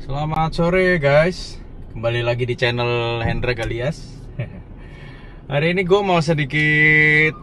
Selamat sore guys, kembali lagi di channel Hendra Galias. Hari ini gue mau sedikit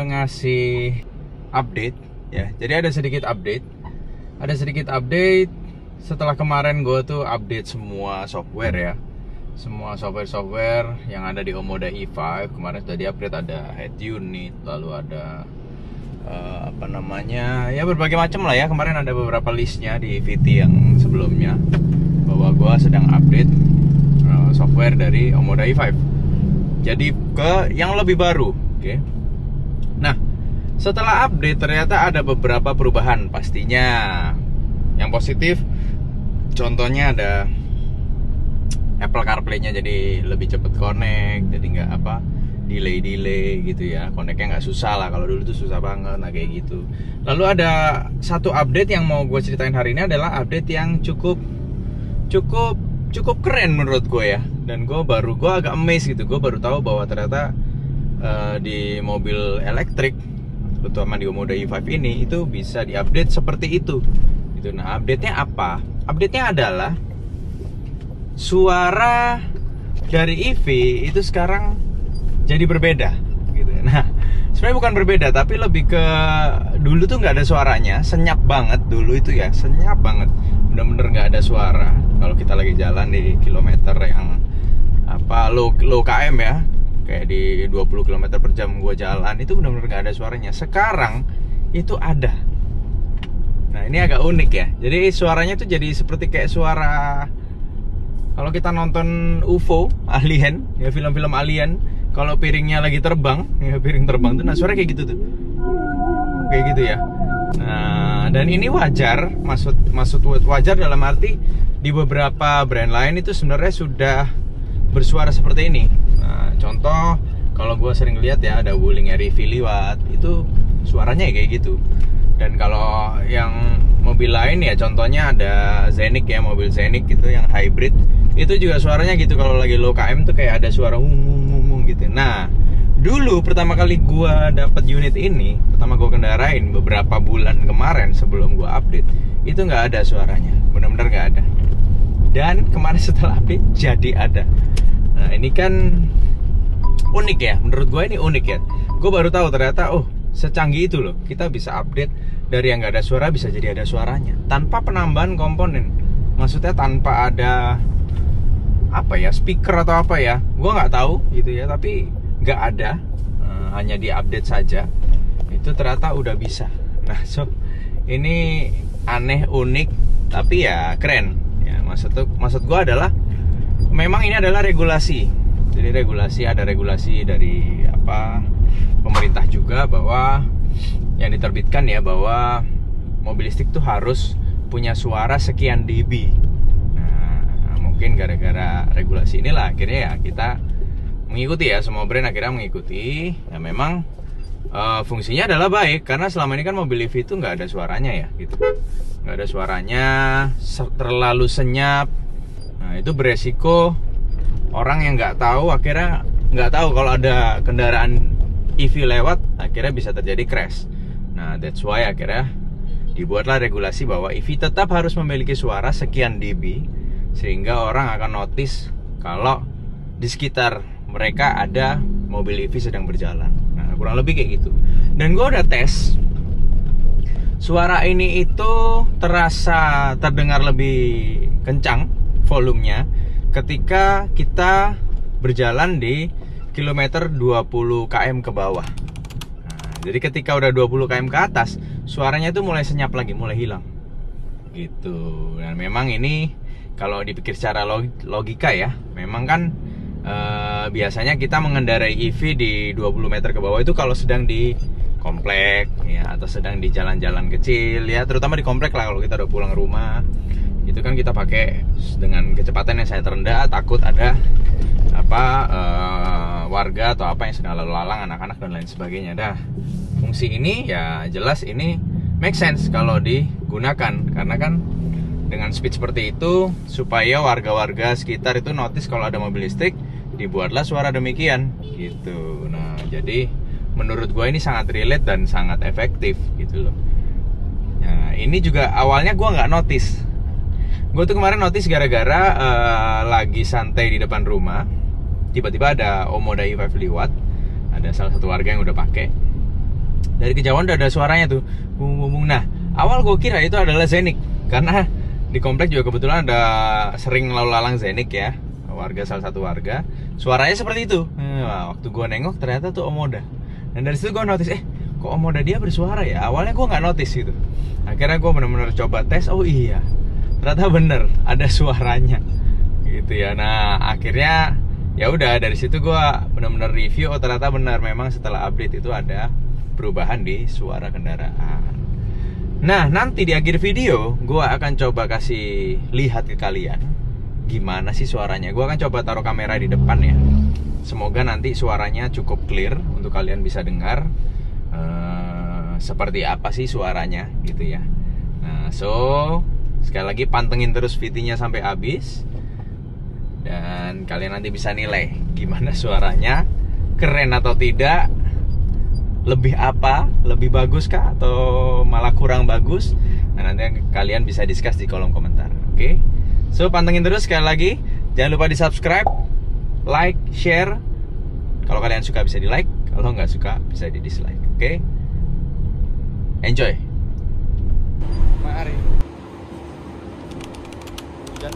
ngasih update ya. Jadi ada sedikit update setelah kemarin gue tuh update semua software ya. Semua software yang ada di Omoda E5 kemarin sudah di-update. Ada head unit, lalu ada ya berbagai macam lah ya. Kemarin ada beberapa listnya di VT yang sebelumnya bahwa gua sedang update software dari Omoda E5 jadi ke yang lebih baru. Oke. Nah, setelah update ternyata ada beberapa perubahan pastinya. Yang positif contohnya ada Apple CarPlay-nya jadi lebih cepet connect, jadi nggak delay gitu ya, connect-nya nggak susah lah. Kalau dulu tuh susah banget, nah kayak gitu. Lalu ada satu update yang mau gue ceritain hari ini adalah update yang cukup keren menurut gue ya. Dan gue agak amazed gitu, gue baru tahu bahwa ternyata di mobil elektrik, terutama di Omoda E5 ini, itu bisa diupdate seperti itu gitu. Nah, update-nya apa? Update-nya adalah suara dari EV itu sekarang jadi berbeda gitu. Nah, sebenarnya bukan berbeda, tapi lebih ke dulu tuh nggak ada suaranya, senyap banget dulu itu ya, senyap banget, bener-bener nggak ada suara. Kalau kita lagi jalan di kilometer yang low km ya, kayak di 20 km per jam gue jalan, itu bener-bener nggak ada suaranya. Sekarang itu ada. Nah, ini agak unik ya. Jadi suaranya tuh jadi seperti kayak suara kalau kita nonton UFO, alien, ya film-film alien. Kalau piringnya lagi terbang, ya piring terbang tuh, nah suara kayak gitu tuh, kayak gitu ya. Nah, dan ini wajar, maksud wajar dalam arti di beberapa brand lain itu sebenarnya sudah bersuara seperti ini. Nah, contoh kalau gue sering lihat ya, ada Wuling REV liwat, itu suaranya kayak gitu. Dan kalau yang mobil lain ya, contohnya ada Zenik ya, mobil Zenik itu yang hybrid, itu juga suaranya gitu. Kalau lagi low km tuh kayak ada suara gitu. Nah, dulu pertama kali gua dapet unit ini, pertama gua kendarain beberapa bulan kemarin sebelum gua update, itu nggak ada suaranya, benar-benar nggak ada. Dan kemarin setelah update jadi ada. Nah, ini kan unik ya, menurut gua ini unik ya. Gua baru tahu ternyata secanggih itu loh, kita bisa update dari yang nggak ada suara bisa jadi ada suaranya tanpa penambahan komponen. Maksudnya tanpa ada speaker atau apa ya, gue nggak tahu gitu ya, tapi nggak ada, hanya diupdate saja, itu ternyata udah bisa. Nah, ini aneh, unik, tapi ya keren ya. Maksud gue adalah memang ini adalah regulasi. Jadi ada regulasi dari pemerintah juga, bahwa yang diterbitkan ya, bahwa mobil listrik tuh harus punya suara sekian dB. Mungkin gara-gara regulasi inilah akhirnya ya kita mengikuti ya, semua brand akhirnya mengikuti. Ya memang fungsinya adalah baik, karena selama ini kan mobil EV itu nggak ada suaranya ya gitu, nggak ada suaranya, terlalu senyap. Nah, itu beresiko orang yang nggak tahu, akhirnya nggak tahu kalau ada kendaraan EV lewat, akhirnya bisa terjadi crash. Nah, that's why akhirnya dibuatlah regulasi bahwa EV tetap harus memiliki suara sekian dB, sehingga orang akan notice kalau di sekitar mereka ada mobil EV sedang berjalan. Nah, kurang lebih kayak gitu. Dan gue udah tes, suara ini itu terdengar lebih kencang volumenya ketika kita berjalan di kilometer 20 km ke bawah. Nah, jadi ketika udah 20 km ke atas, suaranya itu mulai senyap lagi, mulai hilang gitu. Dan memang ini kalau dipikir secara logika ya, memang kan biasanya kita mengendarai EV di 20 meter ke bawah itu kalau sedang di komplek ya, atau sedang di jalan-jalan kecil ya, terutama di komplek lah. Kalau kita udah pulang rumah, itu kan kita pakai dengan kecepatan yang sangat rendah, takut ada warga atau apa yang sedang lalu lalang, anak-anak dan lain sebagainya. Dah, fungsi ini ya jelas ini make sense kalau digunakan, karena kan dengan speed seperti itu supaya warga-warga sekitar itu notice kalau ada mobil listrik, dibuatlah suara demikian gitu. Nah, jadi menurut gue ini sangat relate dan sangat efektif gitu loh. Nah, ini juga awalnya gue nggak notice. Gue tuh kemarin notice gara-gara lagi santai di depan rumah, tiba-tiba ada Omoda i5 lewat. Ada salah satu warga yang udah pakai. Dari kejauhan udah ada suaranya tuh, bung. Nah, awal gue kira itu adalah Zenik, karena di komplek juga kebetulan ada sering lalu lalang Zenik ya, salah satu warga. Suaranya seperti itu. Nah, waktu gue nengok ternyata tuh Omoda. Dan dari situ gue notice, kok Omoda dia bersuara ya? Awalnya gue nggak notice gitu. Akhirnya gue benar-benar coba tes, oh iya, ternyata bener ada suaranya, gitu ya. Nah, akhirnya ya udah dari situ gue benar-benar review, oh ternyata benar memang setelah update itu ada perubahan di suara kendaraan. Nah, nanti di akhir video gue akan coba kasih lihat ke kalian gimana sih suaranya. Gue akan coba taruh kamera di depan ya. Semoga nanti suaranya cukup clear untuk kalian bisa dengar seperti apa sih suaranya gitu ya. Nah, so sekali lagi pantengin terus VT-nya sampai habis, dan kalian nanti bisa nilai gimana suaranya, keren atau tidak, lebih apa, lebih bagus kah atau malah kurang bagus. Nah, nanti kalian bisa discuss di kolom komentar. Oke? So pantengin terus sekali lagi. Jangan lupa di subscribe, like, share. Kalau kalian suka bisa di like, kalau nggak suka bisa di dislike. Oke? Enjoy. Mari. Hujan.